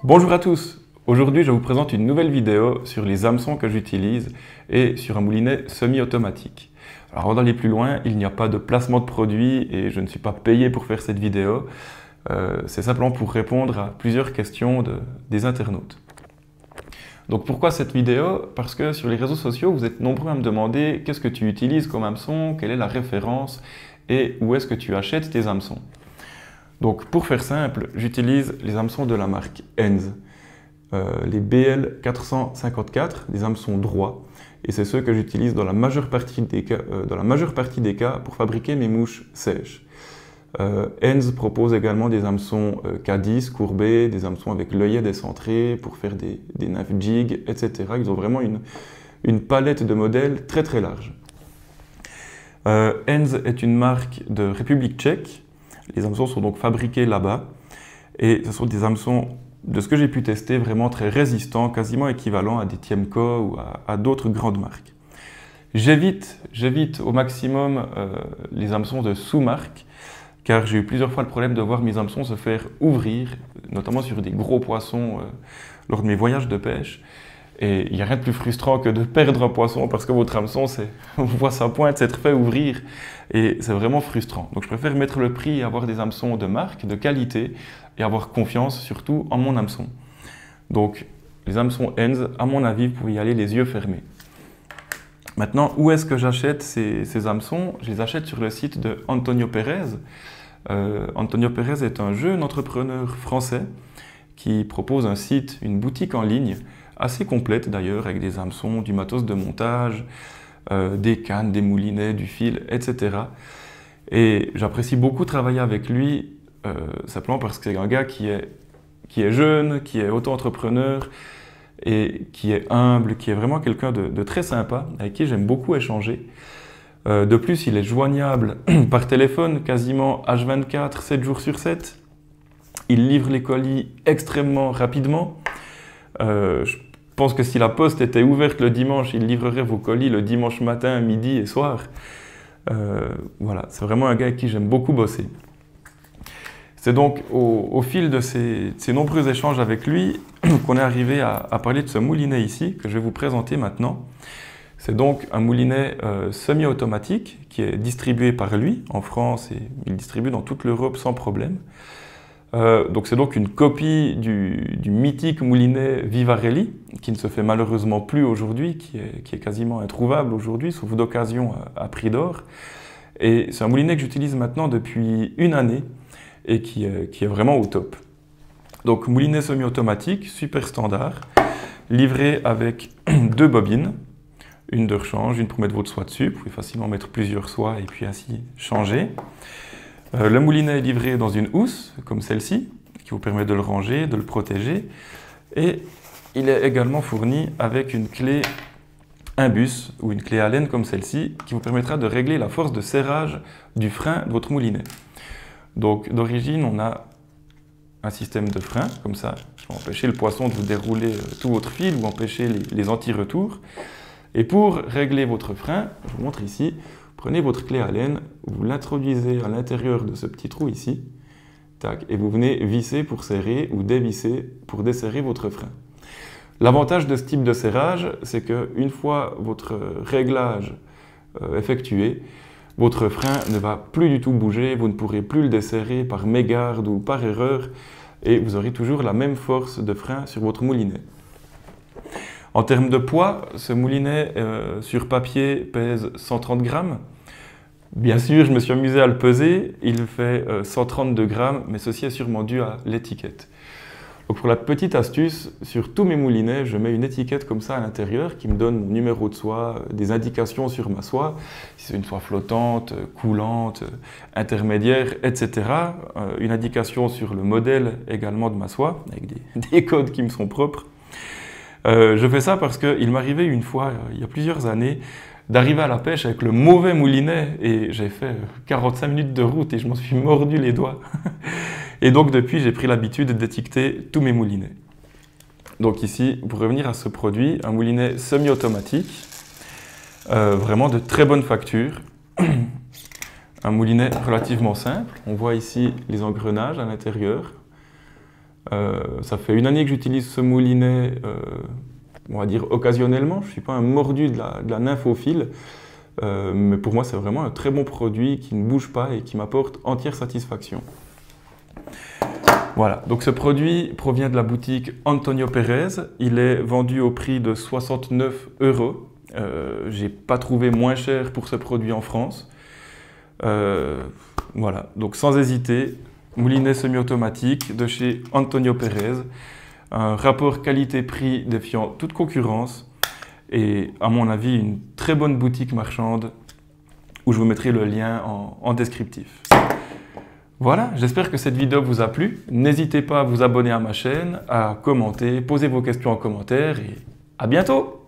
Bonjour à tous, aujourd'hui je vous présente une nouvelle vidéo sur les hameçons que j'utilise et sur un moulinet semi-automatique. Alors avant d'aller plus loin, il n'y a pas de placement de produit et je ne suis pas payé pour faire cette vidéo. C'est simplement pour répondre à plusieurs questions des internautes. Donc pourquoi cette vidéo? Parce que sur les réseaux sociaux, vous êtes nombreux à me demander qu'est-ce que tu utilises comme hameçon, quelle est la référence et où est-ce que tu achètes tes hameçons. Donc pour faire simple, j'utilise les hameçons de la marque Henze, les BL 454, des hameçons droits, et c'est ceux que j'utilise dans la majeure partie des cas, pour fabriquer mes mouches sèches. Henze propose également des hameçons K10 courbés, des hameçons avec l'œillet décentré pour faire des nappes jig, etc. Ils ont vraiment une palette de modèles très très large. Henze est une marque de République tchèque. Les hameçons sont donc fabriqués là-bas et ce sont des hameçons, de ce que j'ai pu tester, vraiment très résistants, quasiment équivalents à des Tiemco ou à d'autres grandes marques. J'évite au maximum les hameçons de sous-marque car j'ai eu plusieurs fois le problème de voir mes hameçons se faire ouvrir, notamment sur des gros poissons lors de mes voyages de pêche. Et il n'y a rien de plus frustrant que de perdre un poisson parce que votre hameçon, on voit sa pointe s'être fait ouvrir et c'est vraiment frustrant. Donc je préfère mettre le prix et avoir des hameçons de marque, de qualité et avoir confiance surtout en mon hameçon. Donc les hameçons Henze, à mon avis, vous pouvez y aller les yeux fermés. Maintenant, où est-ce que j'achète ces hameçons? Je les achète sur le site de Antonio Pérez. Antonio Pérez est un jeune entrepreneur français qui propose un site, une boutique en ligne, assez complète d'ailleurs, avec des hameçons, du matos de montage, des cannes, des moulinets, du fil, etc. Et j'apprécie beaucoup travailler avec lui, simplement parce que c'est un gars qui est jeune, qui est auto-entrepreneur et qui est humble, qui est vraiment quelqu'un de très sympa, avec qui j'aime beaucoup échanger. De plus, il est joignable par téléphone quasiment H24, 7 jours sur 7. Il livre les colis extrêmement rapidement. Je pense que si la poste était ouverte le dimanche, il livrerait vos colis le dimanche matin, midi et soir. Voilà, c'est vraiment un gars avec qui j'aime beaucoup bosser. C'est donc au fil de ces nombreux échanges avec lui qu'on est arrivé à parler de ce moulinet ici, que je vais vous présenter maintenant. C'est donc un moulinet semi-automatique qui est distribué par lui en France et il distribue dans toute l'Europe sans problème. Donc c'est donc une copie du mythique moulinet Vivarelli, qui ne se fait malheureusement plus aujourd'hui, qui est quasiment introuvable aujourd'hui, sauf d'occasion à prix d'or. Et c'est un moulinet que j'utilise maintenant depuis une année et qui est vraiment au top. Donc moulinet semi-automatique, super standard, livré avec deux bobines, une de rechange, une pour mettre votre soie dessus, vous pouvez facilement mettre plusieurs soies et puis ainsi changer. Le moulinet est livré dans une housse, comme celle-ci, qui vous permet de le ranger, de le protéger. Et il est également fourni avec une clé imbus, ou une clé Allen comme celle-ci, qui vous permettra de régler la force de serrage du frein de votre moulinet. Donc d'origine, on a un système de frein, comme ça, qui va empêcher le poisson de vous dérouler tout votre fil ou empêcher les anti-retours. Et pour régler votre frein, je vous montre ici, prenez votre clé Allen, vous l'introduisez à l'intérieur de ce petit trou ici, tac, et vous venez visser pour serrer ou dévisser pour desserrer votre frein. L'avantage de ce type de serrage, c'est qu'une fois votre réglage effectué, votre frein ne va plus du tout bouger, vous ne pourrez plus le desserrer par mégarde ou par erreur, et vous aurez toujours la même force de frein sur votre moulinet. En termes de poids, ce moulinet sur papier pèse 130 grammes. Bien sûr, je me suis amusé à le peser, il fait 132 grammes, mais ceci est sûrement dû à l'étiquette. Donc pour la petite astuce, sur tous mes moulinets, je mets une étiquette comme ça à l'intérieur qui me donne mon numéro de soie, des indications sur ma soie, si c'est une soie flottante, coulante, intermédiaire, etc. Une indication sur le modèle également de ma soie, avec des codes qui me sont propres. Je fais ça parce qu'il m'arrivait une fois, il y a plusieurs années, d'arriver à la pêche avec le mauvais moulinet et j'ai fait 45 minutes de route et je m'en suis mordu les doigts. Et donc depuis, j'ai pris l'habitude d'étiqueter tous mes moulinets. Donc ici, pour revenir à ce produit, un moulinet semi-automatique, vraiment de très bonne facture. Un moulinet relativement simple. On voit ici les engrenages à l'intérieur. Ça fait 1 année que j'utilise ce moulinet, on va dire occasionnellement. Je ne suis pas un mordu de la nymphophile, mais pour moi c'est vraiment un très bon produit qui ne bouge pas et qui m'apporte entière satisfaction. Voilà, donc ce produit provient de la boutique Antonio Pérez. Il est vendu au prix de 69 €. J'ai pas trouvé moins cher pour ce produit en France. Voilà, donc sans hésiter, moulinet semi-automatique de chez Antonio Pérez. Un rapport qualité-prix défiant toute concurrence. Et à mon avis, une très bonne boutique marchande où je vous mettrai le lien en descriptif. Voilà, j'espère que cette vidéo vous a plu. N'hésitez pas à vous abonner à ma chaîne, à commenter, poser vos questions en commentaire et à bientôt!